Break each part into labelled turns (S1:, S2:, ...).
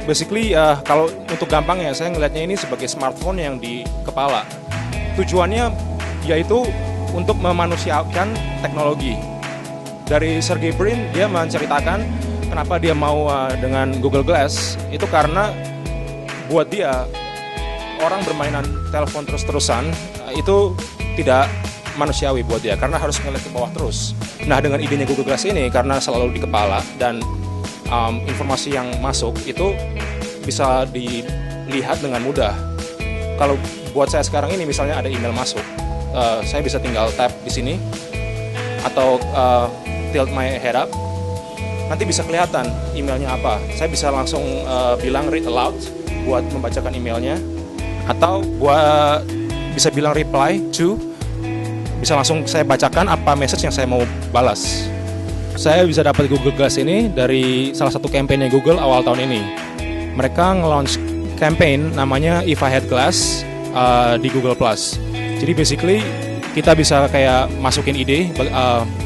S1: Basically, kalau untuk gampang ya, saya ngelihatnya ini sebagai smartphone yang di kepala. Tujuannya yaitu untuk memanusiakan teknologi. Dari Sergey Brin, dia menceritakan kenapa dia mau dengan Google Glass, itu karena buat dia, orang bermainan telepon terus-terusan, itu tidak manusiawi buat dia, karena harus ngeliat ke bawah terus. Nah, dengan idenya Google Glass ini, karena selalu di kepala, dan informasi yang masuk itu bisa dilihat dengan mudah. Kalau buat saya sekarang ini, misalnya ada email masuk, saya bisa tinggal tap di sini, atau tilt my head up, nanti bisa kelihatan emailnya apa. Saya bisa langsung bilang read aloud buat membacakan emailnya, atau buat bisa bilang reply to, bisa langsung saya bacakan apa message yang saya mau balas. Saya bisa dapat Google Glass ini dari salah satu campaign-nya Google awal tahun ini. Mereka nge-launch campaign namanya If I Had Glass di Google+. Jadi basically kita bisa kayak masukin ide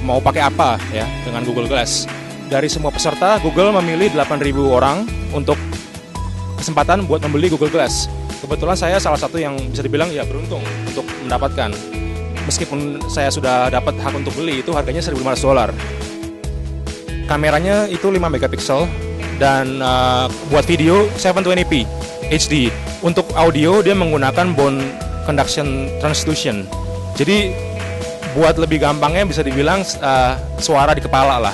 S1: mau pakai apa ya dengan Google Glass. Dari semua peserta, Google memilih 8.000 orang untuk kesempatan buat membeli Google Glass. Kebetulan saya salah satu yang bisa dibilang ya beruntung untuk mendapatkan. Meskipun saya sudah dapat hak untuk beli, itu harganya $1.500. Kameranya itu 5 megapiksel dan buat video 720p HD. Untuk audio dia menggunakan bone conduction transduction. Jadi buat lebih gampangnya bisa dibilang suara di kepala lah.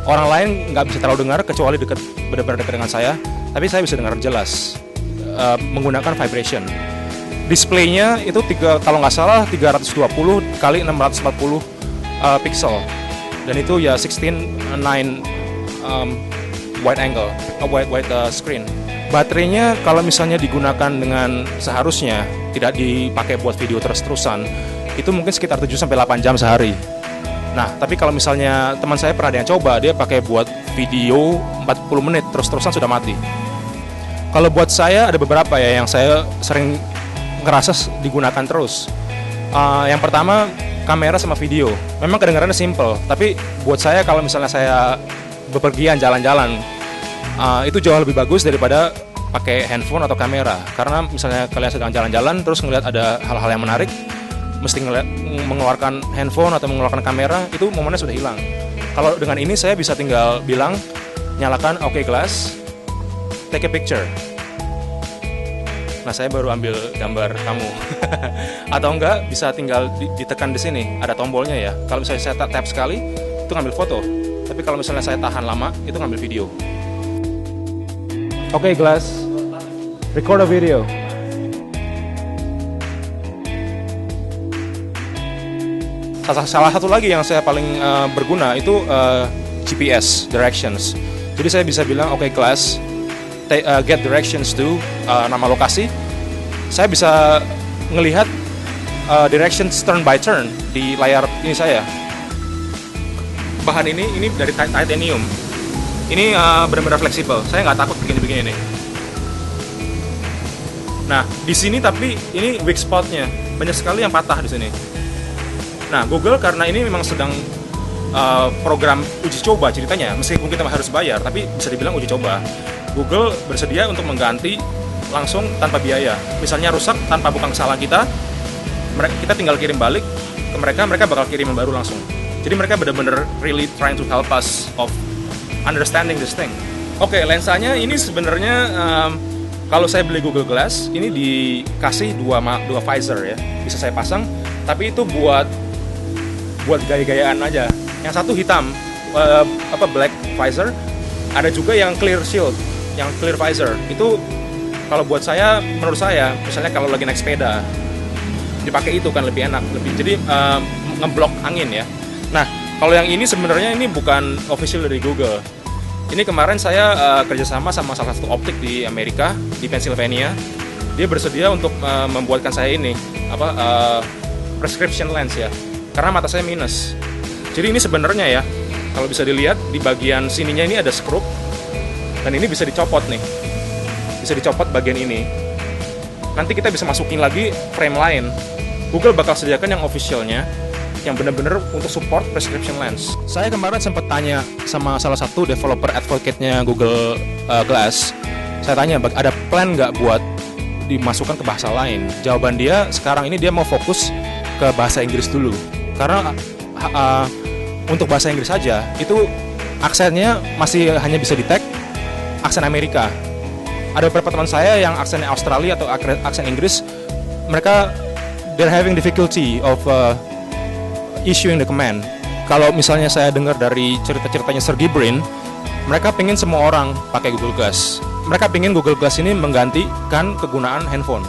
S1: Orang lain nggak bisa terlalu dengar kecuali benar-benar dekat dengan saya, tapi saya bisa dengar jelas menggunakan vibration. Displaynya itu kalau nggak salah 320 kali 640 pixel. Dan itu ya 16:9 wide angle, wide screen. Baterainya kalau misalnya digunakan dengan seharusnya, tidak dipakai buat video terus-terusan, itu mungkin sekitar 7-8 jam sehari. Nah, tapi kalau misalnya teman saya pernah ada yang coba, dia pakai buat video 40 menit terus-terusan sudah mati. Kalau buat saya ada beberapa ya yang saya sering ngerasa digunakan terus. Yang pertama, kamera sama video. Memang kedengarannya simple, tapi buat saya kalau misalnya saya bepergian jalan-jalan, itu jauh lebih bagus daripada pakai handphone atau kamera. Karena misalnya kalian sedang jalan-jalan terus ngelihat ada hal-hal yang menarik, mesti mengeluarkan handphone atau mengeluarkan kamera, itu momennya sudah hilang. Kalau dengan ini saya bisa tinggal bilang, nyalakan OK Glass, take a picture. Nah, saya baru ambil gambar kamu. Atau enggak, bisa tinggal ditekan di sini, ada tombolnya ya. Kalau misalnya saya tap sekali, itu ngambil foto. Tapi kalau misalnya saya tahan lama, itu ngambil video. OK Glass, record a video. Salah satu lagi yang saya paling berguna itu GPS, directions. Jadi saya bisa bilang OK Glass, get directions to nama lokasi. Saya bisa ngelihat directions turn by turn di layar ini saya. Bahan ini dari titanium. Ini benar-benar fleksibel. Saya nggak takut begini-begini nih. Nah, di sini tapi ini weak spotnya. Banyak sekali yang patah di sini. Nah, Google karena ini memang sedang program uji coba ceritanya. Meskipun kita harus bayar, tapi bisa dibilang uji coba. Google bersedia untuk mengganti langsung tanpa biaya. Misalnya rusak tanpa bukan kesalahan kita tinggal kirim balik ke mereka bakal kirim yang baru langsung. Jadi mereka benar-benar really trying to help us of understanding this thing. Oke, lensanya ini sebenarnya kalau saya beli Google Glass, ini dikasih dua visor ya, bisa saya pasang. Tapi itu buat gaya-gayaan aja. Yang satu hitam, black visor. Ada juga yang clear shield, yang clear visor. Itu kalau buat saya, menurut saya, misalnya kalau lagi naik sepeda, dipakai itu kan lebih enak, jadi ngeblok angin ya. Nah, kalau yang ini sebenarnya ini bukan official dari Google. Ini kemarin saya kerjasama sama salah satu optik di Amerika, di Pennsylvania. Dia bersedia untuk membuatkan saya ini prescription lens ya, karena mata saya minus. Jadi ini sebenarnya ya, kalau bisa dilihat di bagian sininya ini ada skrup, dan ini bisa dicopot nih, bisa dicopot bagian ini. Nanti kita bisa masukin lagi frame lain. Google bakal sediakan yang officialnya, yang benar-benar untuk support prescription lens. Saya kemarin sempat tanya sama salah satu developer advocate-nya Google Glass. Saya tanya, ada plan nggak buat dimasukkan ke bahasa lain? Jawaban dia sekarang ini dia mau fokus ke bahasa Inggris dulu. Karena untuk bahasa Inggris saja itu aksennya masih hanya bisa di-tag aksen Amerika. Ada beberapa teman saya yang aksennya Australia atau aksen Inggris, mereka they're having difficulty of issuing the command. Kalau misalnya saya dengar dari cerita-ceritanya Sergey Brin, mereka pengen semua orang pakai Google Glass. Mereka pengen Google Glass ini menggantikan kegunaan handphone.